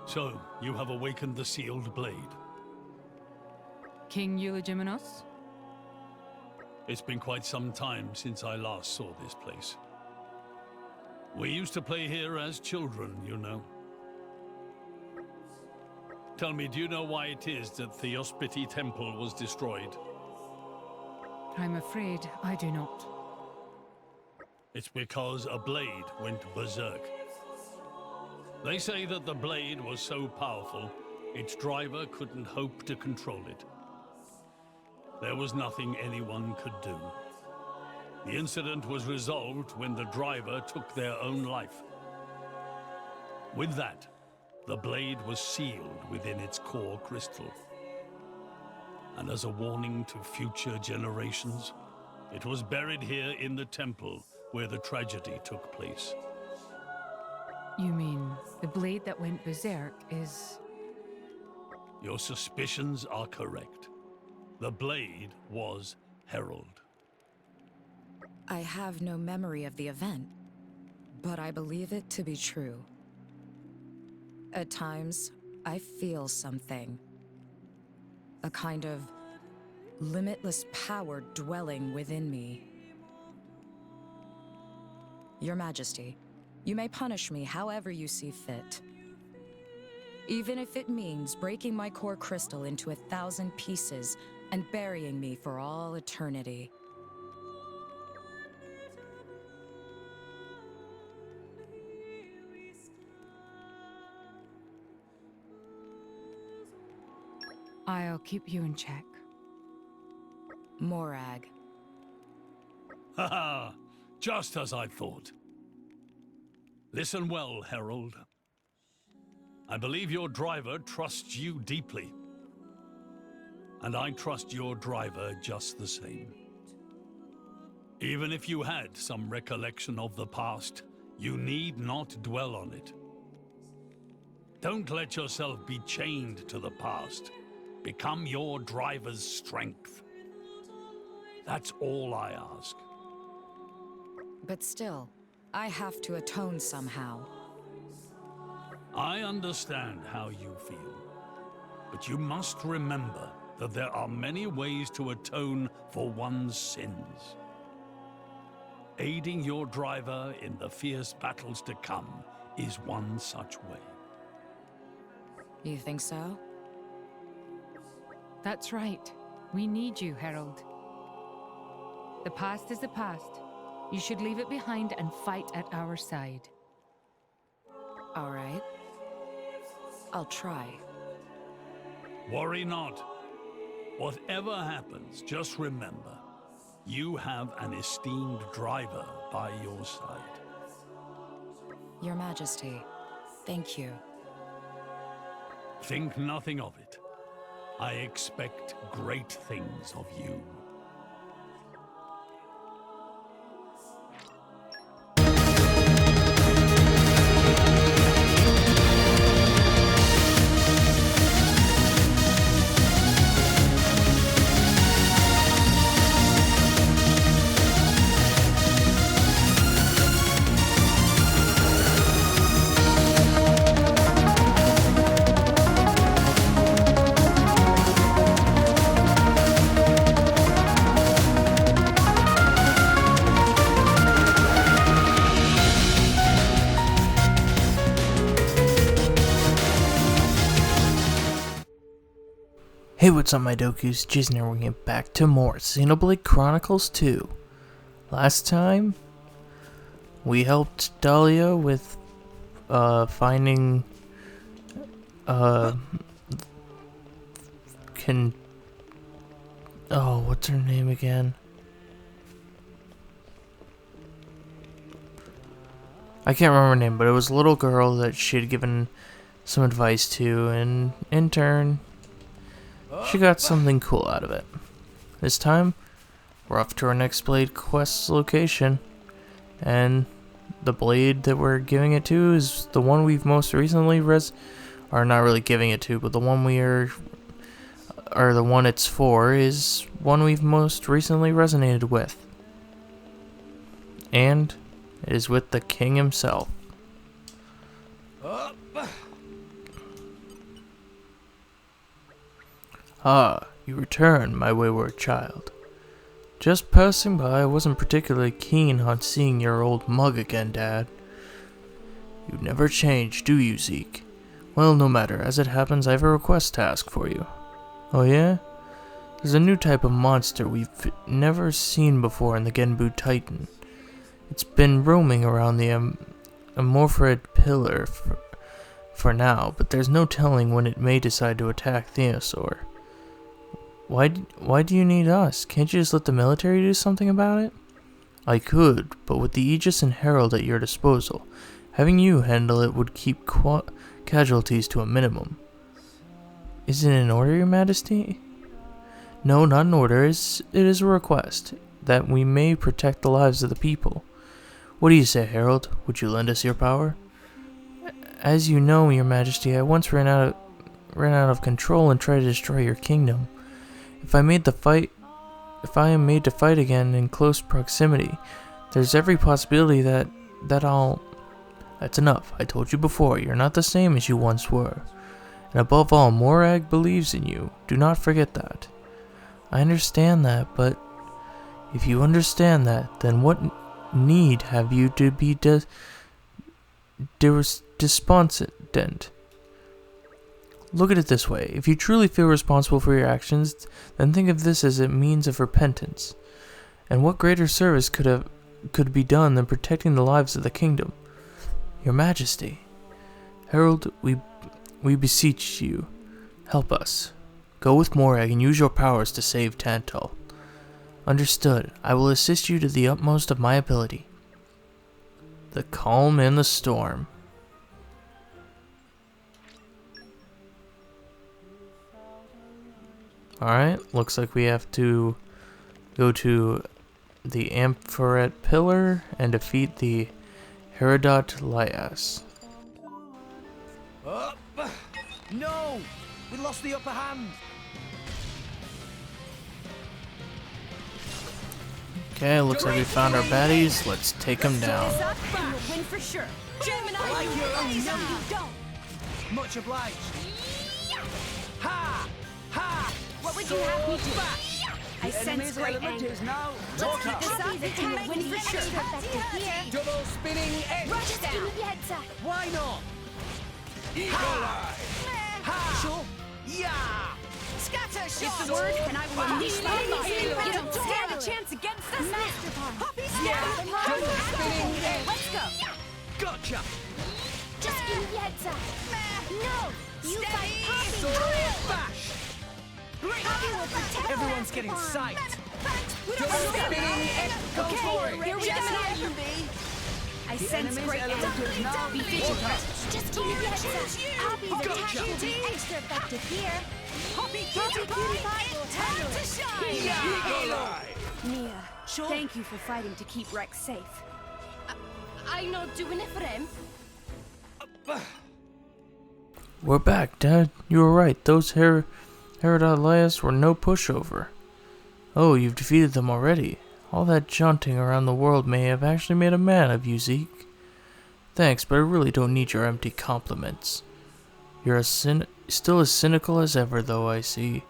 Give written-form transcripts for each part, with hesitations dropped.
So, you have awakened the sealed blade. King Eulogimenos? It's been quite some time since I last saw this place. We used to play here as children, you know. Tell me, do you know why it is that the Theospiti Temple was destroyed? I'm afraid I do not. It's because a blade went berserk. They say that the blade was so powerful, its driver couldn't hope to control it. There was nothing anyone could do. The incident was resolved when the driver took their own life. With that, the blade was sealed within its core crystal. And as a warning to future generations, it was buried here in the temple where the tragedy took place. You mean the blade that went berserk is... Your suspicions are correct. The blade was Herald. I have no memory of the event, but I believe it to be true. At times, I feel something. A kind of limitless power dwelling within me. Your Majesty, you may punish me however you see fit. Even if it means breaking my core crystal into 1,000 pieces and burying me for all eternity. I'll keep you in check. Morag. Haha! Just as I thought. Listen well, Herald. I believe your driver trusts you deeply. And I trust your driver just the same. Even if you had some recollection of the past, you need not dwell on it. Don't let yourself be chained to the past. Become your driver's strength. That's all I ask. But still, I have to atone somehow. I understand how you feel, but you must remember that there are many ways to atone for one's sins. Aiding your driver in the fierce battles to come is one such way. You think so? That's right. We need you, Herald. The past is the past. You should leave it behind and fight at our side. All right. I'll try. Worry not. Whatever happens, just remember, you have an esteemed driver by your side. Your Majesty, thank you. Think nothing of it. I expect great things of you. Hey, what's up, my dokus? Jason here, we're getting back to more Xenoblade Chronicles 2. Last time, we helped Dahlia with, finding, oh, what's her name again? I can't remember her name, but it was a little girl that she had given some advice to, and in turn, she got something cool out of it. This time, we're off to our next Blade Quest location, and the blade that we're giving it to is the one we've most recently or not really giving it to, but the one the one it's for is one we've most recently resonated with. And it is with the king himself. Ah, you return, my wayward child. Just passing by, I wasn't particularly keen on seeing your old mug again, Dad. You never change, do you, Zeke? Well, no matter. As it happens, I have a request to ask for you. Oh yeah? There's a new type of monster we've never seen before in the Genbu Titan. It's been roaming around the Amorphrid Pillar for now, but there's no telling when it may decide to attack Theosaur. Why do you need us? Can't you just let the military do something about it? I could, but with the Aegis and Herald at your disposal, having you handle it would keep casualties to a minimum. Is it an order, Your Majesty? No, not an order. It is a request, that we may protect the lives of the people. What do you say, Herald? Would you lend us your power? As you know, Your Majesty, I once ran out of control and tried to destroy your kingdom. If I am made to fight again in close proximity, there's every possibility that I'll... That's enough. I told you before, you're not the same as you once were. And above all, Morag believes in you. Do not forget that. I understand that, but if you understand that, then what need have you to be despondent? Look at it this way. If you truly feel responsible for your actions, then think of this as a means of repentance. And what greater service could be done than protecting the lives of the kingdom? Your Majesty, Herald, we beseech you, help us. Go with Morag and use your powers to save Tantal. Understood. I will assist you to the utmost of my ability. The calm in the storm. Alright, looks like we have to go to the Amphoret Pillar and defeat the Herald Lias. No! We lost the upper hand! Okay, looks like we found our baddies. Let's take them down. Win for sure. Gemini, I like your own no, now. you don't. Much obliged. Ha! Ha! What would you have me do? I sense Enemy's great element anger. is now Let's keep water. this up. And win for sure. Double spinning edge. Rush down. Why not? Ha! Ha! Sure. Yeah! Scatter shot. It's the word, and I will unleash my fire. You don't stand a chance against us. Master Poppy, Yeah! Double spinning edge. Let's go. Gotcha! Just give me the heads up. No. You fight Poppy. Sword bash! Poppy will protect. Everyone's getting psyched. Double Let's go. spinning edge. Go for it. Here we go. I sense enemy's great element anger. is now Be vigilant. Just give me the heads up. Poppy's attack Gotcha. will be extra effective here. Poppy Cutie Pie will handle it. Yeah! Mia, Sure. thank you for fighting to keep Rex safe. I'm not doing it for him. We're back, Dad. You were right. Those Herald Lias were no pushover. Oh, you've defeated them already. All that jaunting around the world may have actually made a man of you, Zeke. Thanks, but I really don't need your empty compliments. You're still as cynical as ever, though, I see.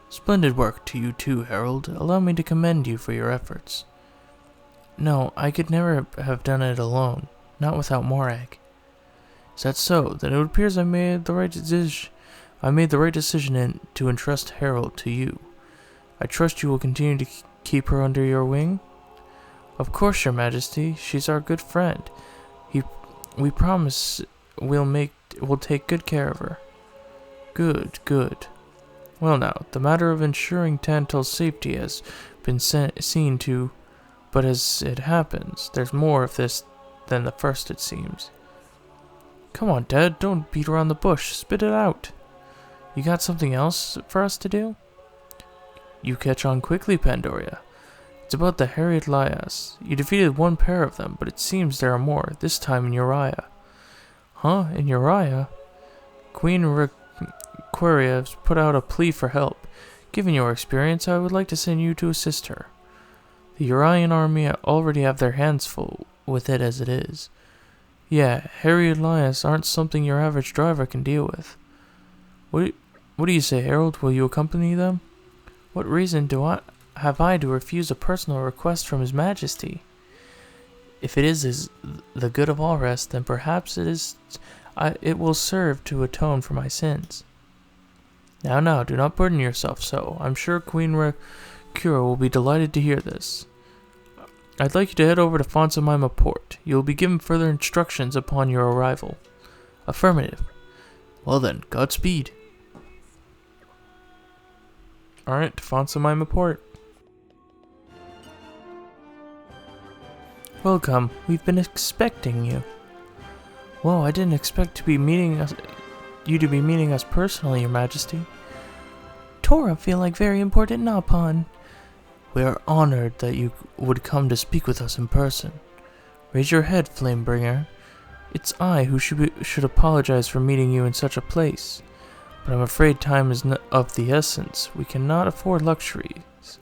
Splendid work to you too, Herald. Allow me to commend you for your efforts. No, I could never have done it alone. Not without Morag. Is that so? Then it appears I made the right decision. To entrust Herald to you. I trust you will continue to keep her under your wing? Of course, Your Majesty. She's our good friend. We promise we'll take good care of her. Good, good. Well now, the matter of ensuring Tantal's safety has been seen to, but as it happens, there's more of this than the first, it seems. Come on, Dad, don't beat around the bush. Spit it out. You got something else for us to do? You catch on quickly, Pandoria. It's about the Herald Lias. You defeated one pair of them, but it seems there are more, this time in Uriah. Huh? In Uriah? Queen Requaria has put out a plea for help. Given your experience, I would like to send you to assist her. The Urian army already have their hands full with it as it is. Yeah, Herald Lias aren't something your average driver can deal with. What do you say, Herald? Will you accompany them? What reason have I to refuse a personal request from His Majesty? If it is the good of all rest, then perhaps it will serve to atone for my sins. Now, do not burden yourself so. I'm sure Queen Kira will be delighted to hear this. I'd like you to head over to Fonsamima Port. You will be given further instructions upon your arrival. Affirmative. Well then, Godspeed. Alright, to Fonsamima Port. Welcome. We've been expecting you. Whoa, I didn't expect you to be meeting us personally, Your Majesty. Tora feel like very important Napon. We are honored that you would come to speak with us in person. Raise your head, Flamebringer. It's I who should apologize for meeting you in such a place. But I'm afraid time is of the essence. We cannot afford luxuries.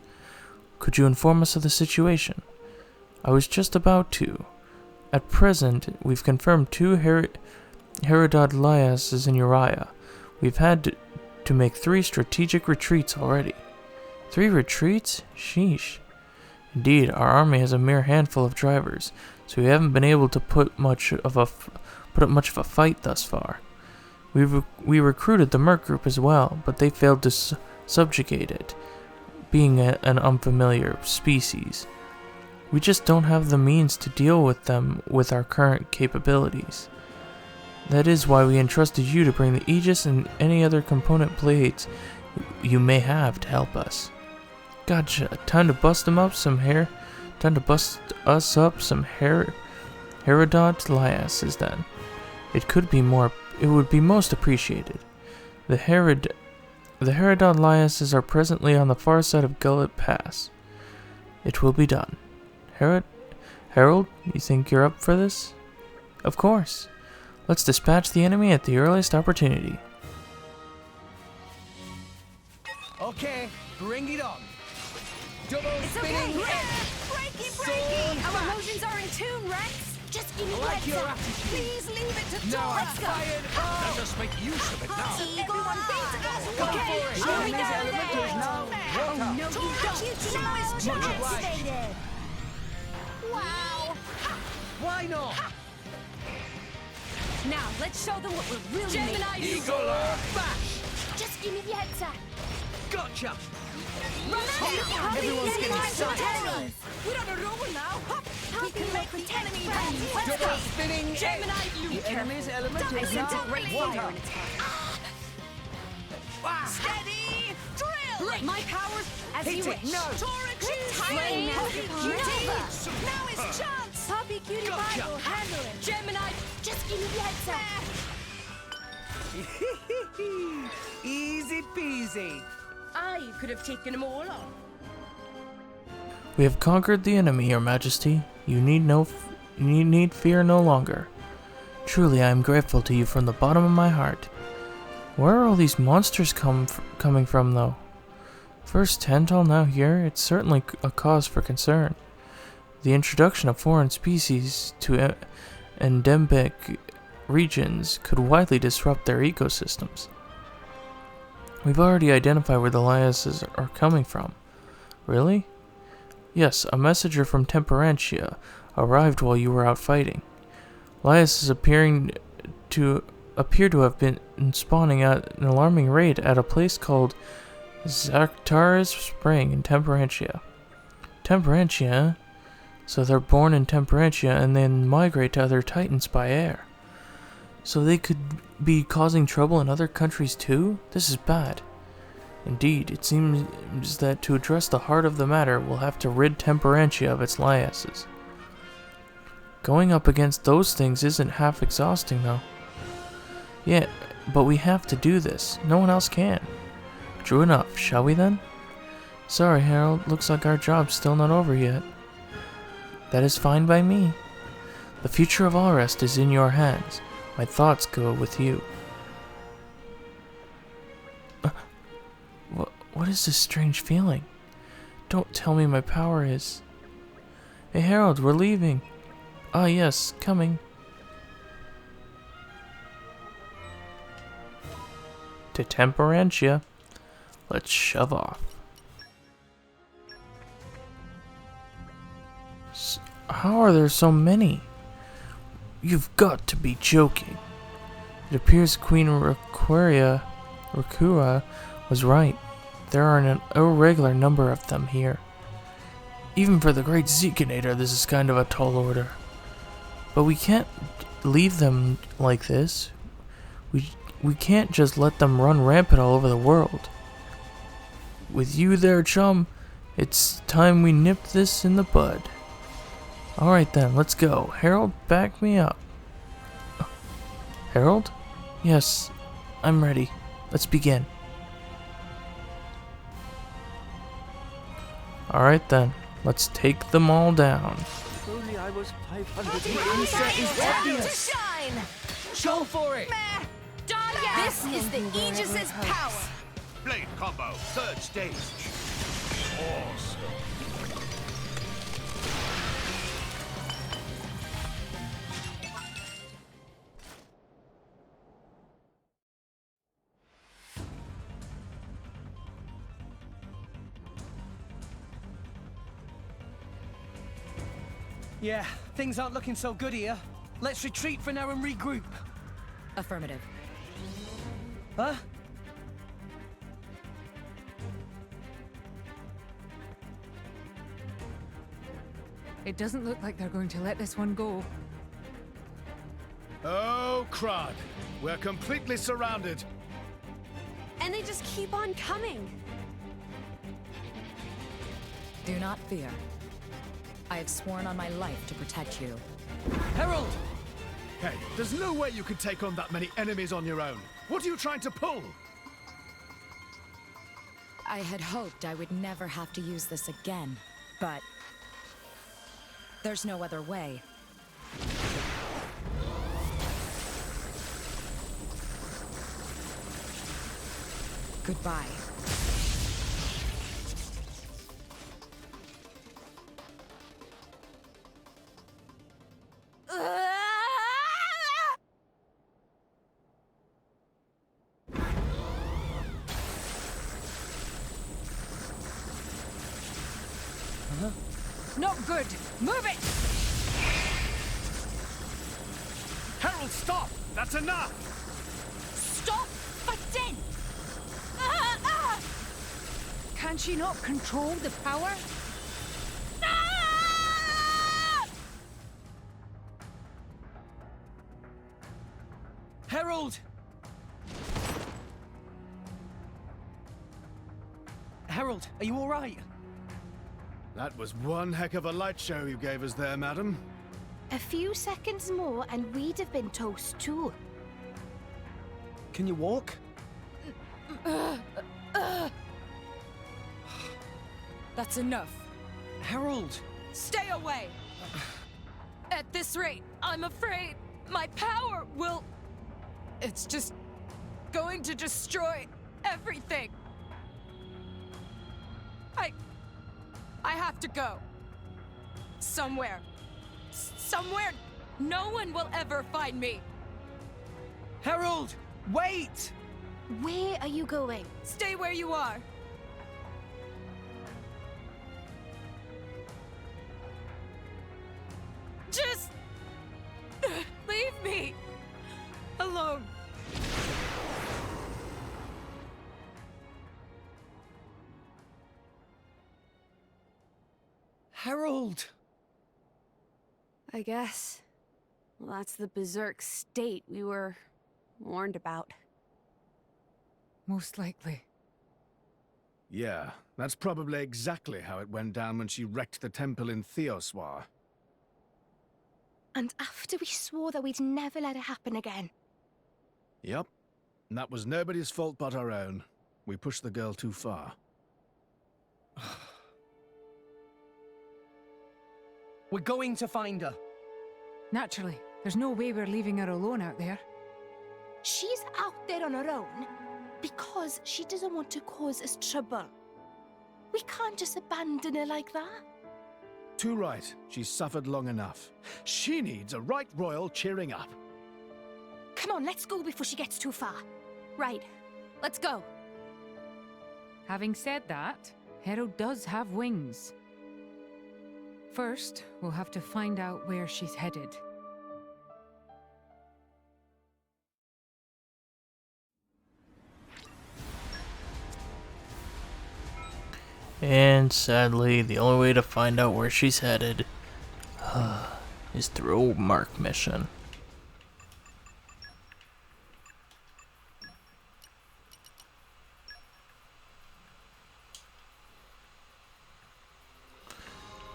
Could you inform us of the situation? I was just about to. At present, we've confirmed 2 Herodot Liases in Uriah. We've had to make 3 strategic retreats already. 3 retreats? Sheesh. Indeed, our army has a mere handful of drivers, so we haven't been able to put up much of a fight thus far. We recruited the Merc group as well, but they failed to subjugate it, being an unfamiliar species. We just don't have the means to deal with them with our current capabilities. That is why we entrusted you to bring the Aegis and any other component blades you may have to help us. Gotcha. Time to bust us up some Herodot Liases then. It would be most appreciated. The Herodot Liases are presently on the far side of Gullet Pass. It will be done. Herald, you think you're up for this? Of course. Let's dispatch the enemy at the earliest opportunity. Okay, bring it on. Double It's spinning okay. head. Breaky! Our emotions are in tune, Rex. Just give me the like your heads up. attitude. Please leave it to Now Tor. I'm Let's go. fired up. Let us make use of it now. Everyone beat it. Go Okay, for it. here we This go. element is now Oh, no, you don't. Now it's Much activated. Wow. Why not? Now, let's show them what we're really made of. Eagle bash. Just give me the heads up. Gotcha. Everyone's getting excited. We don't know now. We can make the enemy bend. Let's Double go. spinning Gemini, head. you The enemy's element I is sense now a great water. fire in its heart. Ah. Steady! Drill! Let my powers as Hit you it, wish. no. Torrexes! Flame Puppy Nova. Cutie! Now is chance! Puppy Cutie Gotcha. Pie will handle it. Gemini, just give me the heads up. Easy peasy. I could have taken them all on. We have conquered the enemy, Your Majesty. You need fear no longer. Truly, I am grateful to you from the bottom of my heart. Where are all these monsters coming from, though? First Tantal, now here. It's certainly a cause for concern. The introduction of foreign species to endemic regions could widely disrupt their ecosystems. We've already identified where the Liases are coming from. Really? Yes, a messenger from Temperantia arrived while you were out fighting. Liases appear to have been spawning at an alarming rate at a place called Zaktaris Spring in Temperantia. Temperantia? So they're born in Temperantia and then migrate to other Titans by air. So they could be causing trouble in other countries too? This is bad. Indeed, it seems that to address the heart of the matter, we'll have to rid Temperantia of its Liases. Going up against those things isn't half exhausting, though. Yeah, but we have to do this. No one else can. True enough, shall we then? Sorry, Herald. Looks like our job's still not over yet. That is fine by me. The future of Allrest is in your hands. My thoughts go with you. What is this strange feeling? Don't tell me my power is... Hey Herald, we're leaving. Ah yes, coming. to Temperantia. Let's shove off. How are there so many? You've got to be joking. It appears Queen Rakura was right. There are an irregular number of them here. Even for the Great Zekinator, this is kind of a tall order. But we can't leave them like this. We can't just let them run rampant all over the world. With you there, chum, it's time we nip this in the bud. Alright then, let's go. Herald, back me up. Herald? Yes, I'm ready. Let's begin. Alright then, let's take them all down. If only I was 500 Time to shine! Go for it! Meh. This is the Aegis's power. Blade combo, third stage. Awesome. Yeah, things aren't looking so good here. Let's retreat for now and regroup. Affirmative. Huh? It doesn't look like they're going to let this one go. Oh, crud. We're completely surrounded. And they just keep on coming. Do not fear. I have sworn on my life to protect you. Herald! Hey, there's no way you could take on that many enemies on your own. What are you trying to pull? I had hoped I would never have to use this again, but there's no other way. Goodbye. Not good! Move it! Herald, stop! That's enough! Stop fighting! Can she not control the power? Herald! Herald, are you alright? That was one heck of a light show you gave us there, madam. A few seconds more and we'd have been toast too. Can you walk? That's enough. Herald! Stay away! At this rate, I'm afraid my power will... It's just going to destroy everything. I have to go. Somewhere. Somewhere no one will ever find me. Herald! Wait! Where are you going? Stay where you are. Just leave me alone. Herald! I guess. Well, that's the berserk state we were warned about. Most likely. Yeah, that's probably exactly how it went down when she wrecked the temple in Theoswar. And after we swore that we'd never let it happen again. Yep. And that was nobody's fault but our own. We pushed the girl too far. We're going to find her. Naturally. There's no way we're leaving her alone out there. She's out there on her own because she doesn't want to cause us trouble. We can't just abandon her like that. Too right. She's suffered long enough. She needs a right royal cheering up. Come on, let's go before she gets too far. Right. Let's go. Having said that, Herald does have wings. First, we'll have to find out where she's headed. And sadly, the only way to find out where she's headed is through a Mark mission.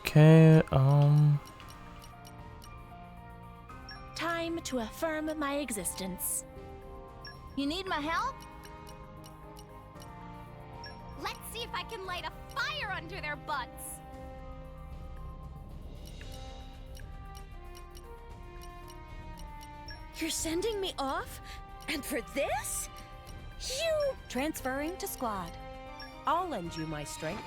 Okay, Time to affirm my existence. You need my help? Let's see if I can light a fire under their butts. You're sending me off? And for this? You... Transferring to squad. I'll lend you my strength.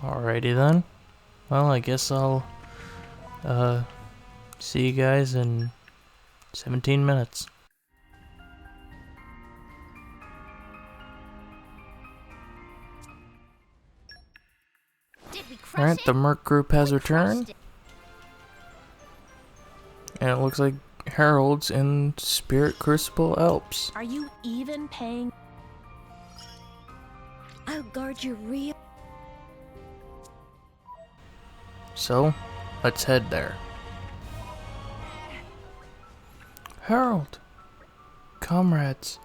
alrighty then. Well, I guess I'll see you guys in 17 minutes. Did we crush Alright, the Merc group has returned. And it looks like Herald's in Spirit Crucible Alps. Are you even paying? I'll guard your real... So, let's head there. Herald! Comrades,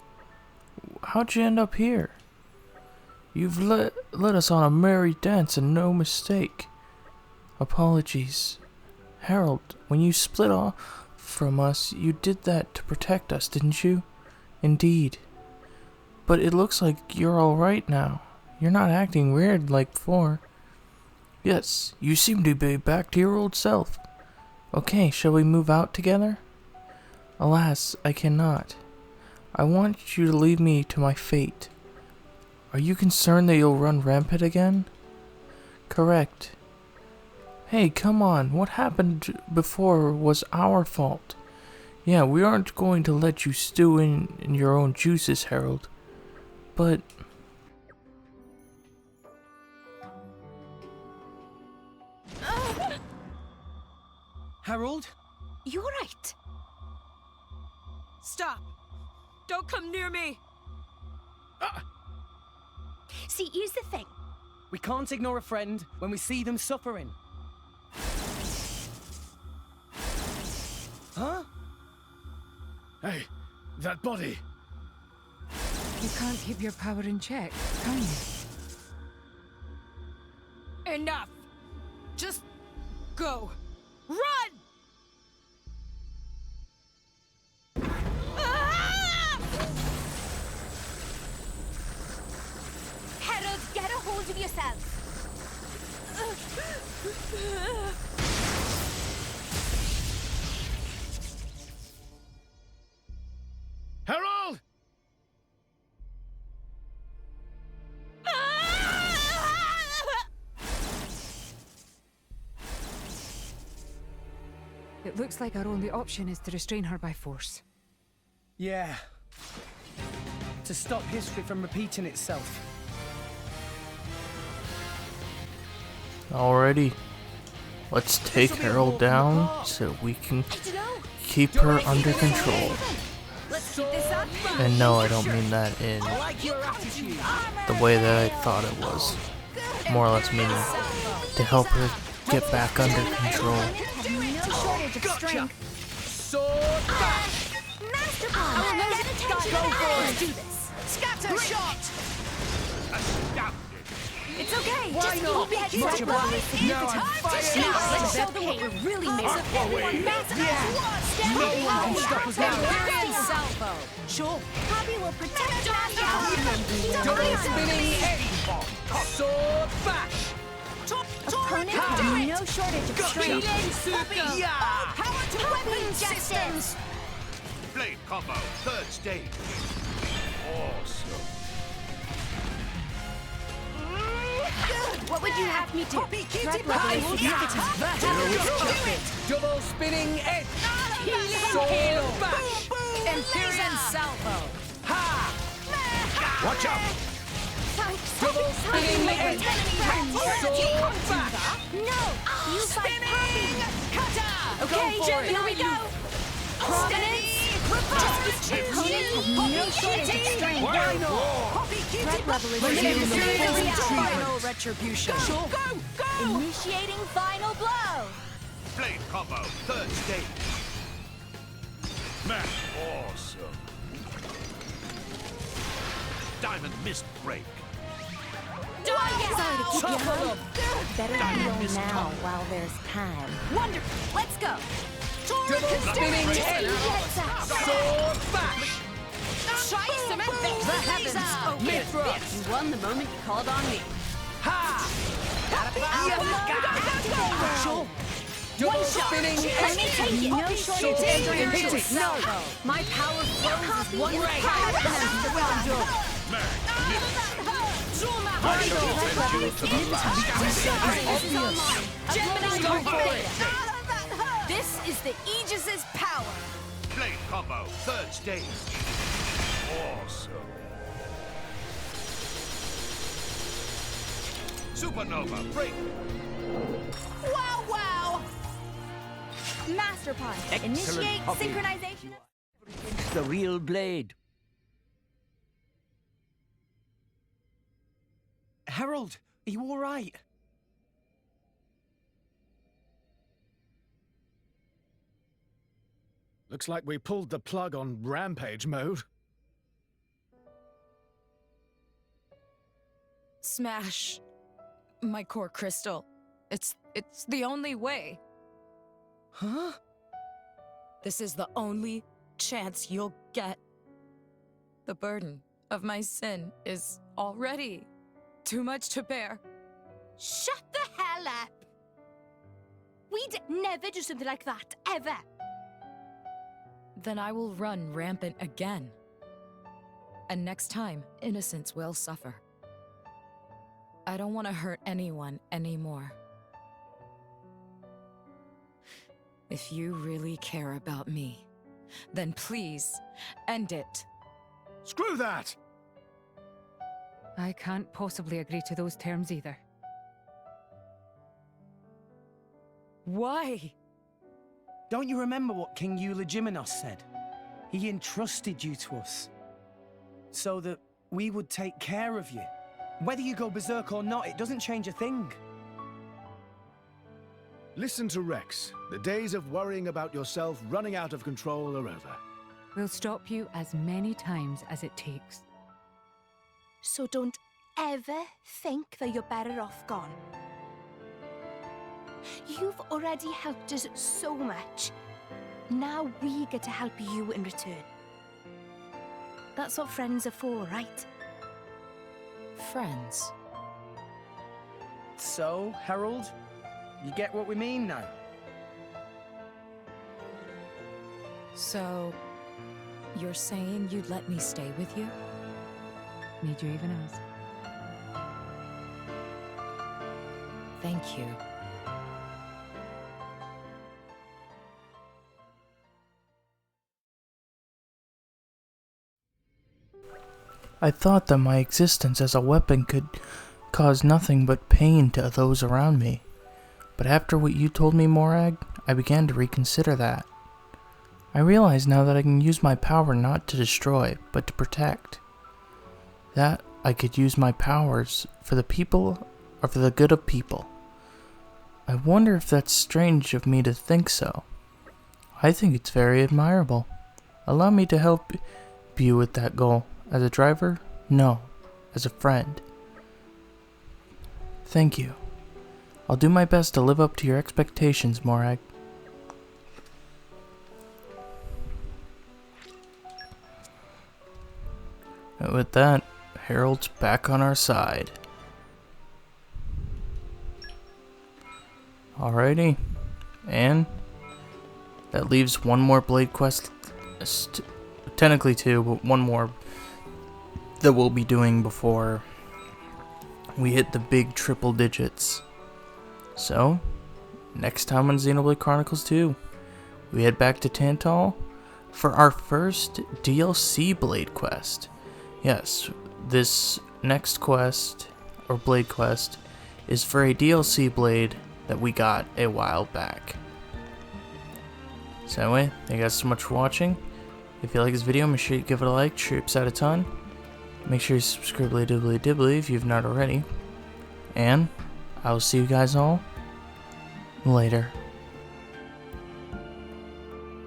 how'd you end up here? You've led us on a merry dance and no mistake. Apologies. Herald, when you split off from us, you did that to protect us, didn't you? Indeed. But it looks like you're alright now. You're not acting weird like before. Yes, you seem to be back to your old self. Okay, shall we move out together? Alas, I cannot. I want you to leave me to my fate. Are you concerned that you'll run rampant again? Correct. Hey, come on, what happened before was our fault. Yeah, we aren't going to let you stew in your own juices, Herald. But... Herald? You're right. Stop! Don't come near me! See, here's the thing. We can't ignore a friend when we see them suffering. Huh? Hey, that body. You can't keep your power in check, can you? Enough! Just go! Run! Ah! Herald, get a hold of yourself. Herald! It looks like our only option is to restrain her by force. Yeah. To stop history from repeating itself. Alrighty. Let's take Herald down so we can keep her under control. Let's keep this up. And no, I don't mean that in the way that I thought it was. More or less meaning to help her get back under control. No shortage of strength. Sword bash! Master Ball, get attention. Let's do this. Scatter shot! It's okay. Why Just not? keep your Much head about down. it. Now I'm fired Now up. let's show them what we're really made of. Everyone massive. Yeah. No one can stop us now. Salvo! Sure. Poppy will protect Master Double spinning eddy bomb. Sword bash! Opponent has no shortage of strength. Yeah! Power to weapon justice. Blade combo, third stage. Awesome. What would you have me do? Threat level I is will significant. Double spinning edge. Healing Sword hail. bash. Imperial salvo. Watch out! Double spinning edge. Sword bash. No! You fight Poppy! Okay, Go for it. here we go! Providence! Just keep no shortage of strength. Why not? Threat level is Resume the full Final retribution. Initiating final blow! Blade combo, third stage. Man, awesome. Diamond mist break. Sorry to keep you Topple hung. them. Better Diamond heal mist now combo. while there's time. Wonderful! Let's go! Double spinning edge. Sword bash. The heavens open. Mithril. You won the moment you called on me. Ha! Sure. Double spinning Let me edge. take it. No shortage of Hit strength. it. No. My power flows as one ray. This is the Aegis's power. Blade combo, third stage. Awesome. Supernova break. Wow! Master Punch. Initiate Poppy. synchronization. It's the real blade. Herald, are you all right? Looks like we pulled the plug on rampage mode. Smash my core crystal. It's the only way. Huh? This is the only chance you'll get. The burden of my sin is already too much to bear. Shut the hell up! We'd never do something like that, ever. Then I will run rampant again. And next time, innocents will suffer. I don't want to hurt anyone anymore. If you really care about me, then please end it. Screw that! I can't possibly agree to those terms either. Why? Don't you remember what King Eulogimenos said? He entrusted you to us, so that we would take care of you. Whether you go berserk or not, it doesn't change a thing. Listen to Rex. The days of worrying about yourself running out of control are over. We'll stop you as many times as it takes. So don't ever think that you're better off gone. You've already helped us so much. Now we get to help you in return. That's what friends are for, right? Friends. So, Herald, you get what we mean now? So, you're saying you'd let me stay with you? Need you even ask? Thank you. I thought that my existence as a weapon could cause nothing but pain to those around me. But after what you told me, Morag, I began to reconsider that. I realize now that I can use my power not to destroy, but to protect. That I could use my powers for the people or for the good of people. I wonder if that's strange of me to think so. I think it's very admirable. Allow me to help you with that goal. As a driver? No. As a friend. Thank you. I'll do my best to live up to your expectations, Morag. And with that, Herald's back on our side. Alrighty. And that leaves one more Blade quest. Technically two, but one more that we'll be doing before we hit the big triple digits. So, next time on Xenoblade Chronicles 2, we head back to Tantal for our first DLC Blade quest. Yes, this next quest, or Blade quest, is for a DLC Blade that we got a while back. So anyway, thank you guys so much for watching. If you like this video, make sure you give it a like, trips out a ton. Make sure you subscribe dibbly if you've not already. And I will see you guys all later.